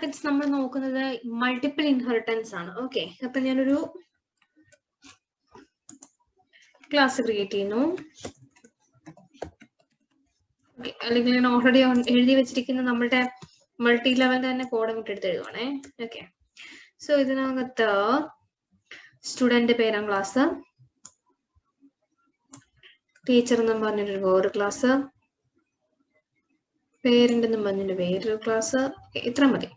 Methods നമ്മൾ നോക്കുന്നത് multiple inheritance ആണ്. ഓക്കെ, അപ്പൊ ഞാനൊരു ക്ലാസ് ക്രിയേറ്റ് ചെയ്യുന്നു. അല്ലെങ്കിൽ ഞാൻ ഓൾറെഡി എഴുതി വെച്ചിരിക്കുന്ന നമ്മുടെ മൾട്ടി ലെവൽ തന്നെ കോഡ് അങ്ങോട്ട് എടുത്ത് എഴുതുവാണേ. ഓക്കെ, സോ ഇതിനകത്ത് സ്റ്റുഡന്റ് പേരാം ക്ലാസ്, ടീച്ചർ എന്നും പറഞ്ഞിട്ട് ഒരു ക്ലാസ്, പേരന്റ് എന്നും പറഞ്ഞിട്ട് വേറൊരു ക്ലാസ്. ഇത്ര മതി,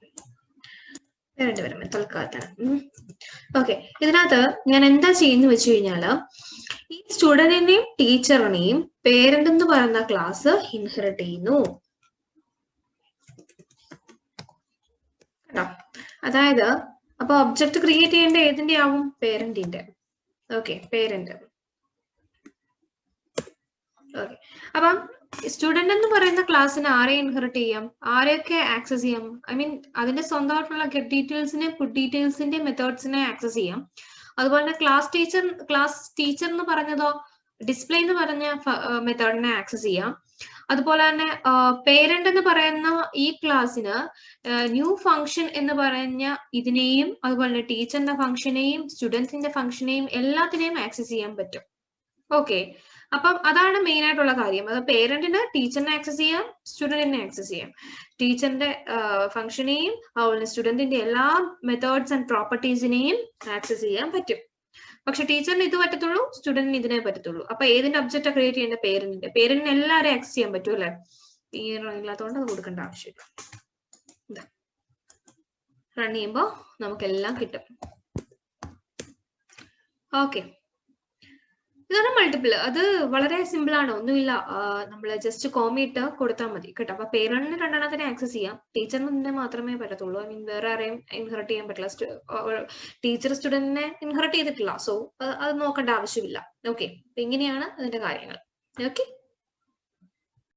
പേരന്റ് വരുമ്പോൾ തൽക്കാലത്താണ്. ഓക്കെ, ഇതിനകത്ത് ഞാൻ എന്താ ചെയ്യുന്ന വെച്ച് കഴിഞ്ഞാല് ഈ സ്റ്റുഡന്റിനെയും ടീച്ചറിനെയും പേരന്റ് എന്ന് പറയുന്ന ക്ലാസ് ഇൻഹെറിറ്റ് ചെയ്യുന്നു കേട്ടോ. അതായത് അപ്പൊ ഒബ്ജക്റ്റ് ക്രിയേറ്റ് ചെയ്യേണ്ട ഏതിന്റെ ആവും? പേരന്റിന്റെ. Okay, parent. ഓക്കെ, അപ്പം സ്റ്റുഡന്റ് എന്ന് പറയുന്ന ക്ലാസ്സിന് ആരെ ഇൻഹെറിറ്റ് ചെയ്യാം, ആരെയൊക്കെ ആക്സസ് ചെയ്യാം? ഐ മീൻ അതിന്റെ സ്വന്തമായിട്ടുള്ള ഗെറ്റ് ഡീറ്റെയിൽസിനെ, പുട്ട് ഡീറ്റെയിൽസിന്റെ മെത്തേഡ്സിനെ ആക്സസ് ചെയ്യാം. അതുപോലെ തന്നെ ക്ലാസ് ടീച്ചർ എന്ന് പറഞ്ഞതോ ഡിസ്പ്ലേ എന്ന് പറഞ്ഞ മെത്തേഡിനെ ആക്സസ് ചെയ്യാം. അതുപോലെ തന്നെ പേരന്റ് എന്ന് പറയുന്ന ഈ ക്ലാസ്സിന് ന്യൂ ഫംഗ്ഷൻ എന്ന് പറഞ്ഞ ഇതിനെയും അതുപോലെ തന്നെ ടീച്ചറിന്റെ ഫംഗ്ഷനെയും സ്റ്റുഡൻസിന്റെ ഫംഗ്ഷനെയും എല്ലാത്തിനെയും ആക്സസ് ചെയ്യാൻ പറ്റും. ഓക്കെ, അപ്പം അതാണ് മെയിൻ ആയിട്ടുള്ള കാര്യം. അത് പേരന്റിന് ടീച്ചറിനെ ആക്സസ് ചെയ്യാം, സ്റ്റുഡന്റിനെ ആക്സസ് ചെയ്യാം, ടീച്ചറിന്റെ ഫംഗ്ഷനെയും അതുപോലെ സ്റ്റുഡന്റിന്റെ എല്ലാ മെത്തേഡ്സ് ആൻഡ് പ്രോപ്പർട്ടീസിനെയും ആക്സസ് ചെയ്യാൻ പറ്റും. പക്ഷെ ടീച്ചറിന് ഇത് പറ്റത്തുള്ളൂ, സ്റ്റുഡന്റിന് ഇതിനെ പറ്റത്തുള്ളൂ. അപ്പൊ ഏതിന്റെ ഒബ്ജക്റ്റാ ക്രിയേറ്റ് ചെയ്യേണ്ട? പേരന്റിന്റെ. പേരന്റിന് എല്ലാവരെയും ആക്സസ് ചെയ്യാൻ പറ്റും അല്ലെ? ഇല്ലാത്തതുകൊണ്ട് അത് കൊടുക്കേണ്ട ആവശ്യമില്ല. ഇതാ റൺ ചെയ്യുമ്പോ നമുക്കെല്ലാം കിട്ടും. ഓക്കെ, ഇതാണ് മൾട്ടിപ്പിൾ. അത് വളരെ സിമ്പിൾ ആണ്, ഒന്നുമില്ല. നമ്മൾ ജസ്റ്റ് കോമിട്ട് കൊടുത്താൽ മതി കേട്ടോ. അപ്പൊ പേരന്റിന് രണ്ടെണ്ണത്തിനെ ആക്സസ് ചെയ്യാം, ടീച്ചറിന് മാത്രമേ പറ്റത്തുള്ളൂ. ഐ മീൻ വേറെ ആരെയും ഇൻഹെറിറ്റ് ചെയ്യാൻ പറ്റില്ല. ടീച്ചർ സ്റ്റുഡന്റിനെ ഇൻഹെറിറ്റ് ചെയ്തിട്ടില്ല, സോ അത് നോക്കേണ്ട ആവശ്യമില്ല. ഓക്കെ, ഇങ്ങനെയാണ് അതിന്റെ കാര്യങ്ങൾ. ഓക്കെ.